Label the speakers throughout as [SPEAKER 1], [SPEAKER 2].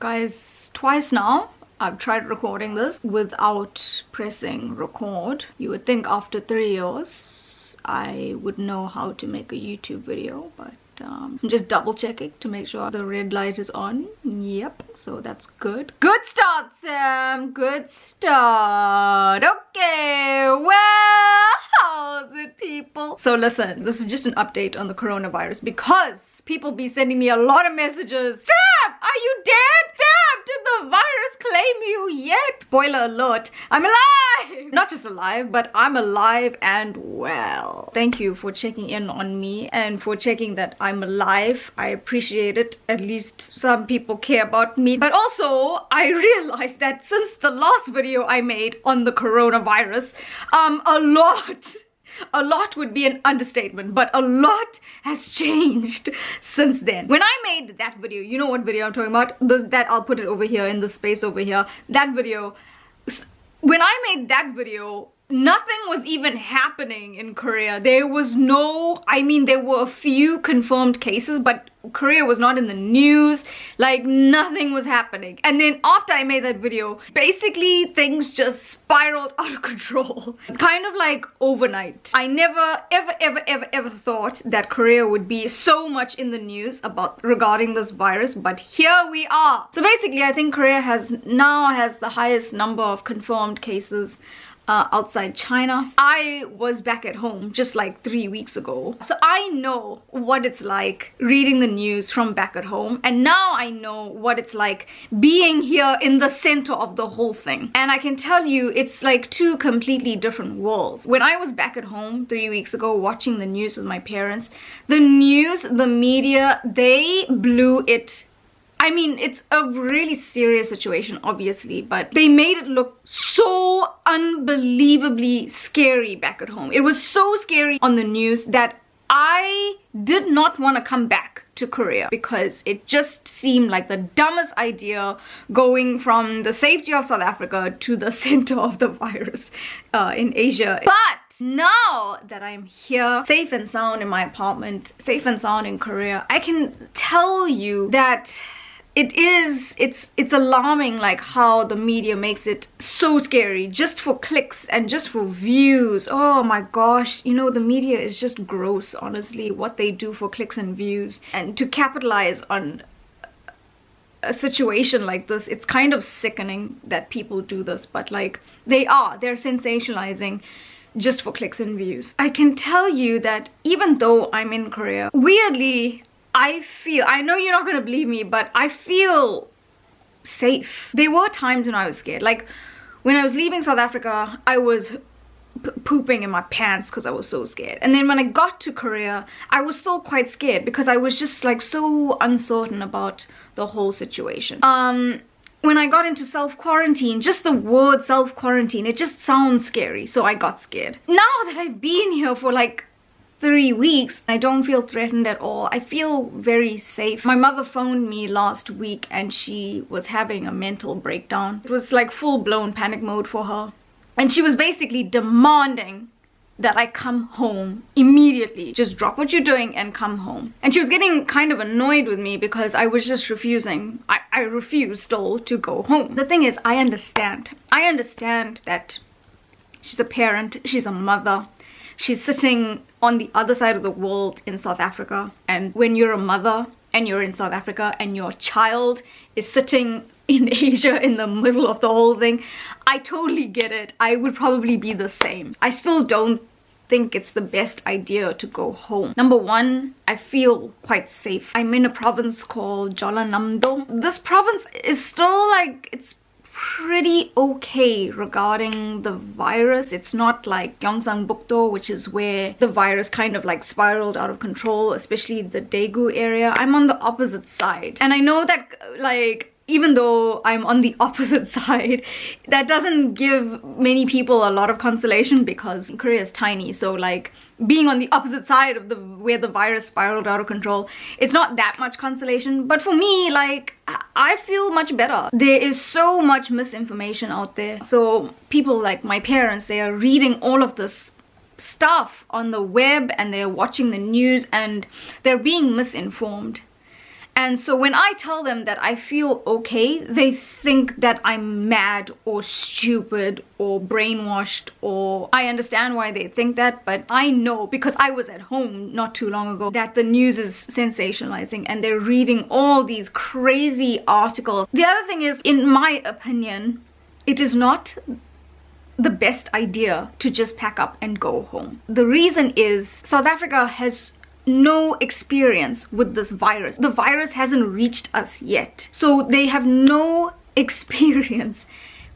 [SPEAKER 1] Guys, twice now I've tried recording this without pressing record. You would think after 3 years I would know how to make a YouTube video, but I'm just double checking to make sure the red light is on. Yep, so that's good. Good start, Sam. Good start. Okay, well, how's it, people? So listen, this is just an update on the coronavirus because people be sending me a lot of messages. Sam, are you dead? Sam, did the virus claim you yet? Spoiler alert, I'm alive! Not just alive, but I'm alive and well. Thank you for checking in on me and for checking that I'm alive. I appreciate it. At least some people care about me. But also, I realized that since the last video I made on the coronavirus, a lot would be an understatement, but a lot has changed since then. When I made that video, you know what video I'm talking about? That I'll put it over here in the space over here. That video, when I made that video, nothing was even happening in Korea. There was no, there were a few confirmed cases, but Korea was not in the news. Like, nothing was happening. And then after I made that video, basically things just spiraled out of control. Kind of like overnight. I never ever thought that Korea would be so much in the news regarding this virus, but here we are. So basically, I think Korea now has the highest number of confirmed cases outside China. I was back at home just like 3 weeks ago, so I know what it's like reading the news from back at home, and now I know what it's like being here in the center of the whole thing. And I can tell you, it's like two completely different worlds. When I was back at home 3 weeks ago watching the news with my parents, the news, the media, they blew it. It's a really serious situation, obviously, but they made it look so unbelievably scary back at home. It was so scary on the news that I did not want to come back to Korea because it just seemed like the dumbest idea, going from the safety of South Africa to the center of the virus in Asia. But now that I'm here, safe and sound in my apartment, safe and sound in Korea, I can tell you that it's alarming, like how the media makes it so scary just for clicks and just for views. Oh my gosh, the media is just gross, honestly, what they do for clicks and views. And to capitalize on a situation like this, it's kind of sickening that people do this, but like they're sensationalizing just for clicks and views. I can tell you that even though I'm in Korea, weirdly, I know you're not gonna believe me, but I feel safe. There were times when I was scared. Like, when I was leaving South Africa, I was pooping in my pants because I was so scared. And then when I got to Korea, I was still quite scared because I was just like so uncertain about the whole situation. When I got into self-quarantine, just the word self-quarantine, it just sounds scary, so I got scared. Now that I've been here for like 3 weeks, I don't feel threatened at all. I feel very safe. My mother phoned me last week and she was having a mental breakdown. It was like full-blown panic mode for her. And she was basically demanding that I come home immediately. Just drop what you're doing and come home. And she was getting kind of annoyed with me because I was just refusing. I refused still to go home. The thing is, I understand. I understand that she's a parent, she's a mother. She's sitting on the other side of the world in South Africa. And when you're a mother and you're in South Africa and your child is sitting in Asia in the middle of the whole thing, I totally get it. I would probably be the same. I still don't think it's the best idea to go home. Number one, I feel quite safe. I'm in a province called Jeollanam-do. This province is still like, it's pretty okay regarding the virus. It's not like Gyeongsangbuk-do, which is where the virus kind of like spiraled out of control, especially the Daegu area. I'm on the opposite side. And I know that, like, even though I'm on the opposite side, that doesn't give many people a lot of consolation because Korea is tiny, so like being on the opposite side of where the virus spiraled out of control, it's not that much consolation. But for me, like, I feel much better. There is so much misinformation out there. So people like my parents, they are reading all of this stuff on the web and they're watching the news and they're being misinformed. And so when I tell them that I feel okay, they think that I'm mad or stupid or brainwashed, or I understand why they think that, but I know, because I was at home not too long ago, that the news is sensationalizing and they're reading all these crazy articles. The other thing is, in my opinion, it is not the best idea to just pack up and go home. The reason is South Africa has no experience with this virus. The virus hasn't reached us yet. So they have no experience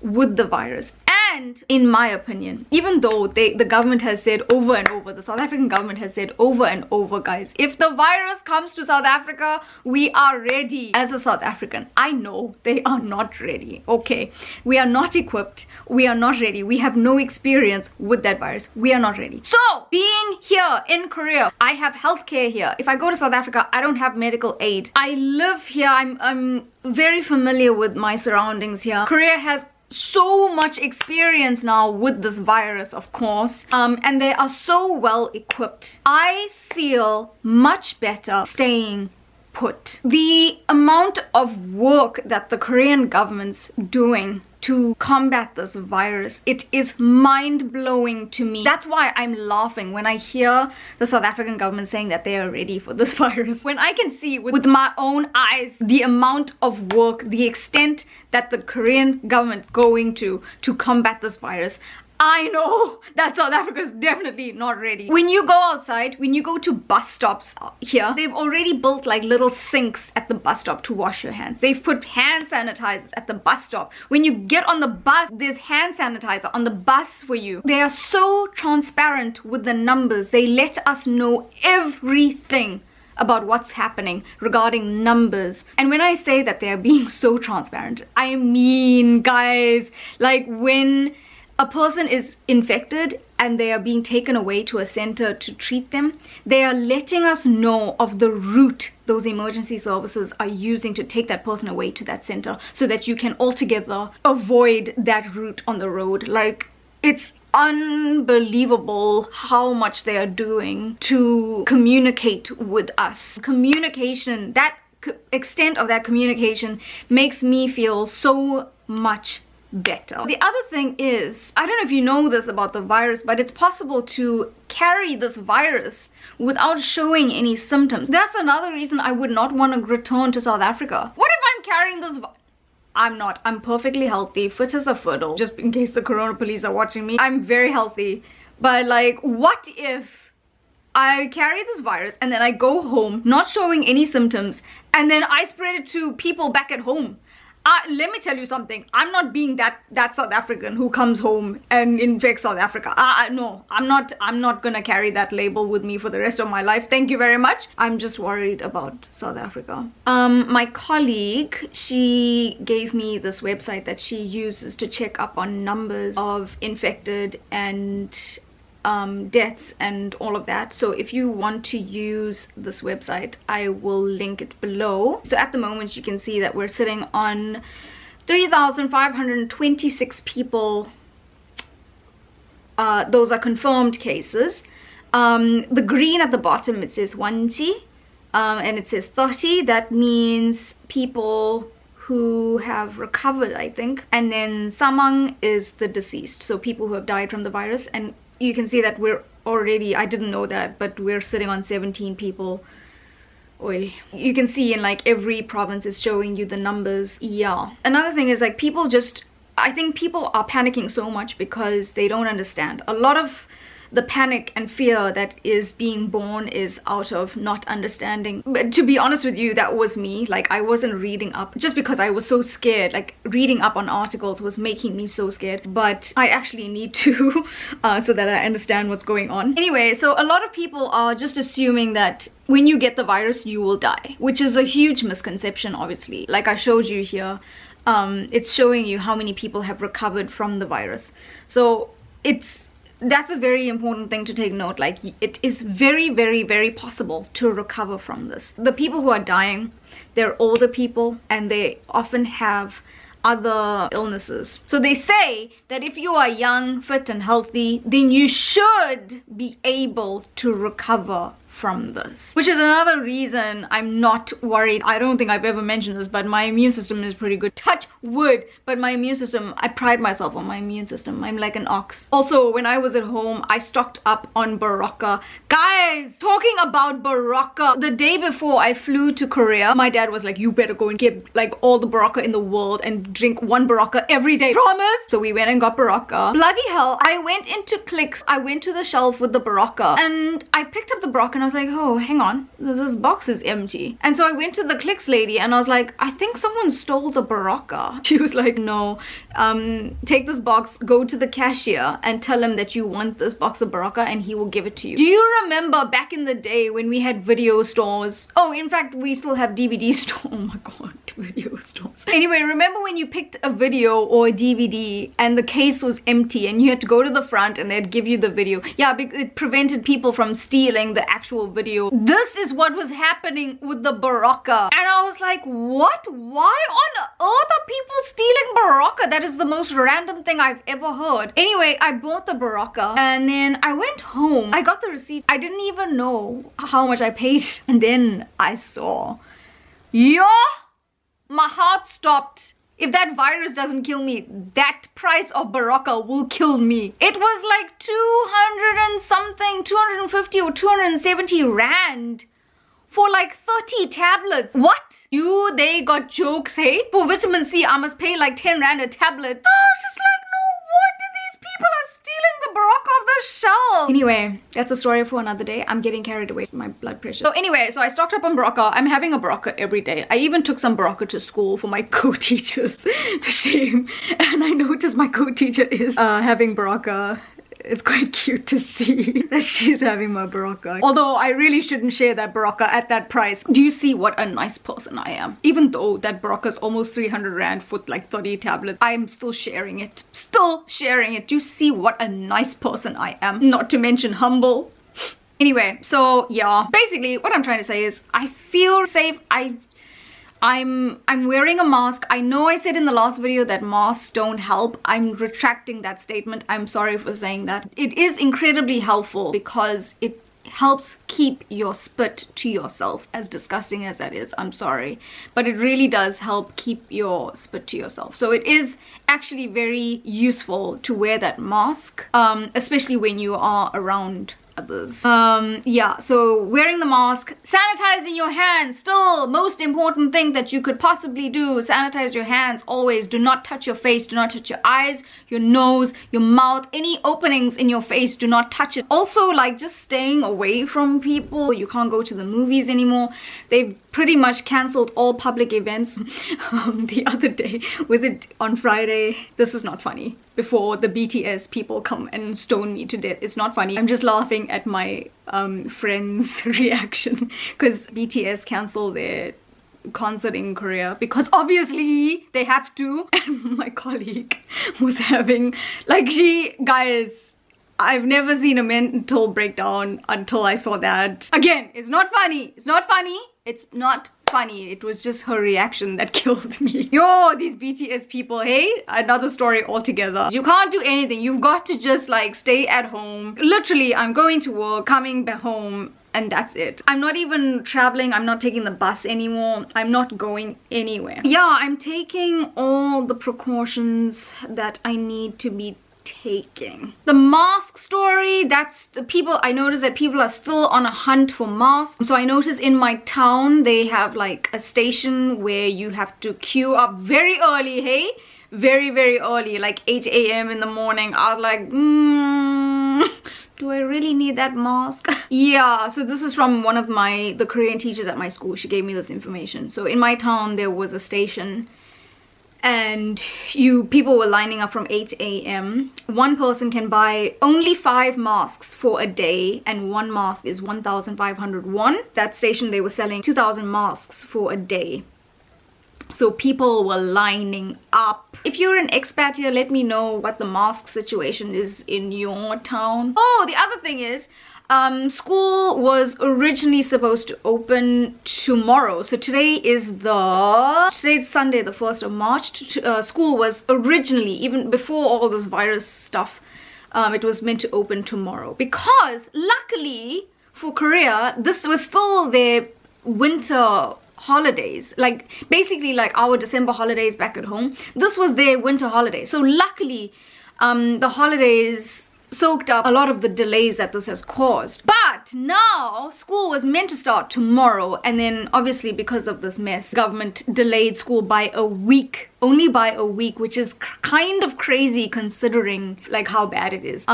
[SPEAKER 1] with the virus. And in my opinion, even though the government has said over and over, the South African government has said over and over, guys, if the virus comes to South Africa, we are ready. As a South African, I know they are not ready. Okay, we are not equipped, we are not ready, we have no experience with that virus, we are not ready. So being here in Korea, I have healthcare here. If I go to South Africa, I don't have medical aid. I live here, I'm very familiar with my surroundings here. Korea has so much experience now with this virus, of course, and they are so well equipped. I feel much better staying put. The amount of work that the Korean government's doing to combat this virus, it is mind-blowing to me. That's why I'm laughing when I hear the South African government saying that they are ready for this virus. When I can see with my own eyes the amount of work, the extent that the Korean government's going to combat this virus, I know that South Africa is definitely not ready. When you go outside, when you go to bus stops here, they've already built like little sinks at the bus stop to wash your hands. They've put hand sanitizers at the bus stop. When you get on the bus, there's hand sanitizer on the bus for you. They are so transparent with the numbers. They let us know everything about what's happening regarding numbers. And when I say that they're being so transparent, I mean, guys, like when a person is infected and they are being taken away to a center to treat them, they are letting us know of the route those emergency services are using to take that person away to that center, so that you can altogether avoid that route on the road. Like, it's unbelievable how much they are doing to communicate with us. Communication, that extent of that communication makes me feel so much better. The other thing is, I don't know if you know this about the virus, but it's possible to carry this virus without showing any symptoms. That's another reason I would not want to return to South Africa. What if I'm carrying this I'm not. I'm perfectly healthy, fit as a fiddle. Just in case the corona police are watching me, I'm very healthy. But like, what if I carry this virus and then I go home not showing any symptoms, and then I spread it to people back at home? Let me tell you something. I'm not being that South African who comes home and infects South Africa. No, I'm not gonna carry that label with me for the rest of my life. Thank you very much. I'm just worried about South Africa. My colleague, she gave me this website that she uses to check up on numbers of infected and deaths and all of that. So if you want to use this website, I will link it below. So at the moment you can see that we're sitting on 3,526 people. Those are confirmed cases. The green at the bottom, it says 1G, and it says 30. That means people who have recovered, I think. And then samang is the deceased, so people who have died from the virus. And you can see that we're already, I didn't know that, but we're sitting on 17 people. Oi. You can see in like every province is showing you the numbers. Yeah. Another thing is like people just, I think people are panicking so much because they don't understand. A lot of the panic and fear that is being born is out of not understanding. But to be honest with you, that was me. Like, I wasn't reading up just because I was so scared. Like, reading up on articles was making me so scared, but I actually need to so that I understand what's going on. Anyway, so a lot of people are just assuming that when you get the virus you will die, which is a huge misconception, obviously. Like I showed you here, it's showing you how many people have recovered from the virus. So that's a very important thing to take note. Like, it is very, very, very possible to recover from this. The people who are dying, they're older people and they often have other illnesses. So they say that if you are young, fit and healthy, then you should be able to recover from this, which is another reason I'm not worried. I don't think I've ever mentioned this, but my immune system is pretty good. Touch wood. But my immune system, I pride myself on my immune system. I'm like an ox. Also, when I was at home, I stocked up on Baraka. Guys, talking about Baraka, the day before I flew to Korea, my dad was like, you better go and get like all the Baraka in the world and drink one Baraka every day. Promise? So we went and got Baraka. Bloody hell, I went into Clicks. I went to the shelf with the Baraka and I picked up the Baraka and I was like, oh, hang on, this box is empty. And so I went to the Clicks lady and I was like, I think someone stole the Baraka. She was like, no, take this box, go to the cashier and tell him that you want this box of Baraka and he will give it to you. Do you remember back in the day when we had video stores? Oh, in fact, we still have DVD stores. Oh my god, video stores. Anyway, remember when you picked a video or a DVD and the case was empty and you had to go to the front and they'd give you the video? Yeah, because it prevented people from stealing the actual video. This is what was happening with the Baraka. And I was like, what? Why on earth are people stealing Baraka? That is the most random thing I've ever heard. Anyway, I bought the Baraka and then I went home. I got the receipt. I didn't even know how much I paid. And then I saw, yo, my heart stopped. If that virus doesn't kill me, that price of Baraka will kill me. It was like 200 and something, 250 or 270 rand for like 30 tablets. What? They got jokes, hey? For vitamin C, I must pay like 10 rand a tablet. I was just like, no wonder these people are stealing the Baraka off the shelf. Anyway, that's a story for another day. I'm getting carried away with my blood pressure. So anyway, so I stocked up on Baraka. I'm having a Baraka every day. I even took some Baraka to school for my co-teachers. Shame. And I noticed my co-teacher is having Baraka. It's quite cute to see that she's having my Baraka. Although I really shouldn't share that Baraka at that price. Do you see what a nice person I am? Even though that Baraka is almost 300 rand for like 30 tablets, I'm still sharing it. Still sharing it. Do you see what a nice person I am? Not to mention humble. Anyway, so yeah. Basically, what I'm trying to say is I feel safe. I'm wearing a mask. I know I said in the last video that masks don't help. I'm retracting that statement. I'm sorry for saying that. It is incredibly helpful because it helps keep your spit to yourself. As disgusting as that is, I'm sorry. But it really does help keep your spit to yourself. So it is actually very useful to wear that mask, especially when you are around others. Yeah, so wearing the mask, sanitizing your hands, still most important thing that you could possibly do. Sanitize your hands always. Do not touch your face, do not touch your eyes, your nose, your mouth, any openings in your face, do not touch it. Also, like, just staying away from people. You can't go to the movies anymore. They've pretty much cancelled all public events. The other day, was it on Friday? This is not funny. Before the BTS people come and stone me to death. It's not funny. I'm just laughing at my friend's reaction because BTS cancelled their concert in Korea because obviously they have to. And my colleague was having, like, guys, I've never seen a mental breakdown until I saw that. Again, it's not funny. It's not funny. It's not funny. It was just her reaction that killed me. Yo, these BTS people, hey? Another story altogether. You can't do anything. You've got to just like stay at home. Literally, I'm going to work, coming back home, and that's it. I'm not even traveling. I'm not taking the bus anymore. I'm not going anywhere. Yeah, I'm taking all the precautions that I need to be taking. The mask story, that's the people, I noticed that people are still on a hunt for masks. So I noticed in my town they have like a station where you have to queue up very early, hey? Very, very early, like 8 a.m. in the morning. I was like, do I really need that mask? Yeah, so this is from one of the Korean teachers at my school. She gave me this information. So in my town there was a station and people were lining up from 8 a.m. One person can buy only 5 masks for a day, and one mask is 1,500 won. That station, they were selling 2,000 masks for a day. So people were lining up. If you're an expat here, let me know what the mask situation is in your town. Oh, the other thing is, school was originally supposed to open tomorrow. So today's Sunday, the 1st of March. School was originally, even before all this virus stuff, it was meant to open tomorrow. Because luckily for Korea, this was still their winter holidays, like basically like our December holidays back at home. This was their winter holiday. So luckily, the holidays soaked up a lot of the delays that this has caused. But now school was meant to start tomorrow, and then obviously because of this mess, government delayed school by a week, only by a week, which is kind of crazy considering like how bad it is.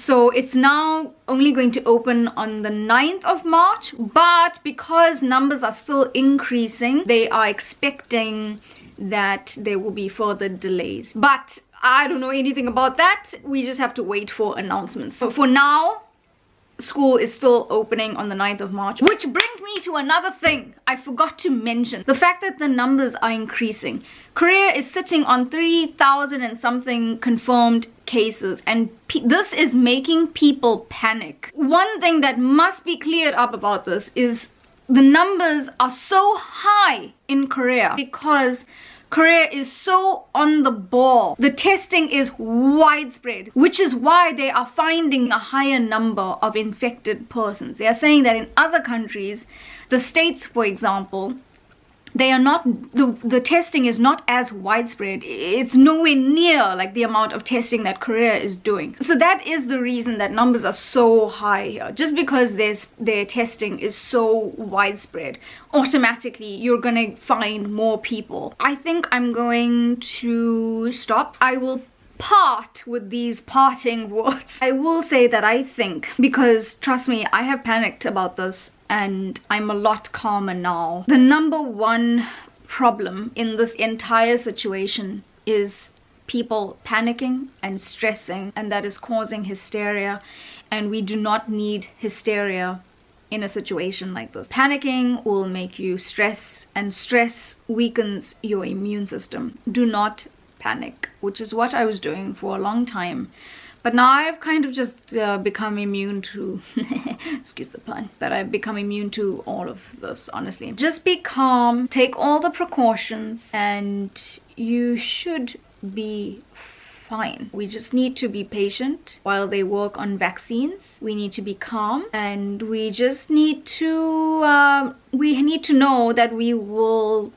[SPEAKER 1] So it's now only going to open on the 9th of March, but because numbers are still increasing, they are expecting that there will be further delays. But I don't know anything about that. We just have to wait for announcements. So for now, school is still opening on the 9th of March. Which brings me to another thing I forgot to mention. The fact that the numbers are increasing. Korea is sitting on 3,000 and something confirmed cases, and this is making people panic. One thing that must be cleared up about this is the numbers are so high in Korea because Korea is so on the ball. The testing is widespread, which is why they are finding a higher number of infected persons. They are saying that in other countries, the states, for example, they are not, the testing is not as widespread. It's nowhere near like the amount of testing that Korea is doing. So that is the reason that numbers are so high here. Just because their testing is so widespread, automatically you're gonna find more people. I think I'm going to stop. I will part with these parting words. I will say that I think, because trust me, I have panicked about this and I'm a lot calmer now. The number one problem in this entire situation is people panicking and stressing, and that is causing hysteria, and we do not need hysteria in a situation like this. Panicking will make you stress, and stress weakens your immune system. Do not panic, which is what I was doing for a long time. But now I've kind of just become immune to, excuse the pun, but I've become immune to all of this, honestly. Just be calm, take all the precautions, and you should be fine. We just need to be patient while they work on vaccines. We need to be calm, and we just need to, know that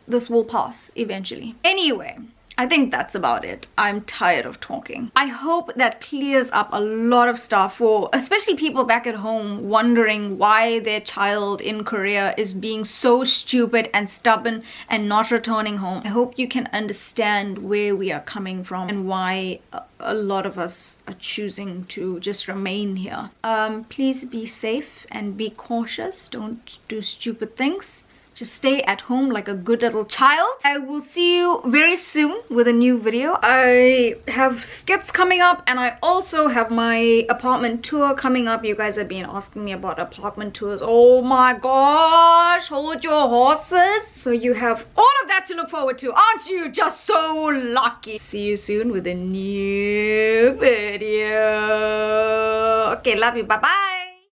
[SPEAKER 1] this will pass eventually. Anyway, I think that's about it. I'm tired of talking. I hope that clears up a lot of stuff for especially people back at home wondering why their child in Korea is being so stupid and stubborn and not returning home. I hope you can understand where we are coming from and why a lot of us are choosing to just remain here. Please be safe and be cautious. Don't do stupid things. Just stay at home like a good little child. I will see you very soon with a new video. I have skits coming up, and I also have my apartment tour coming up. You guys have been asking me about apartment tours. Oh my gosh, hold your horses. So you have all of that to look forward to. Aren't you just so lucky? See you soon with a new video. Okay, love you. Bye-bye.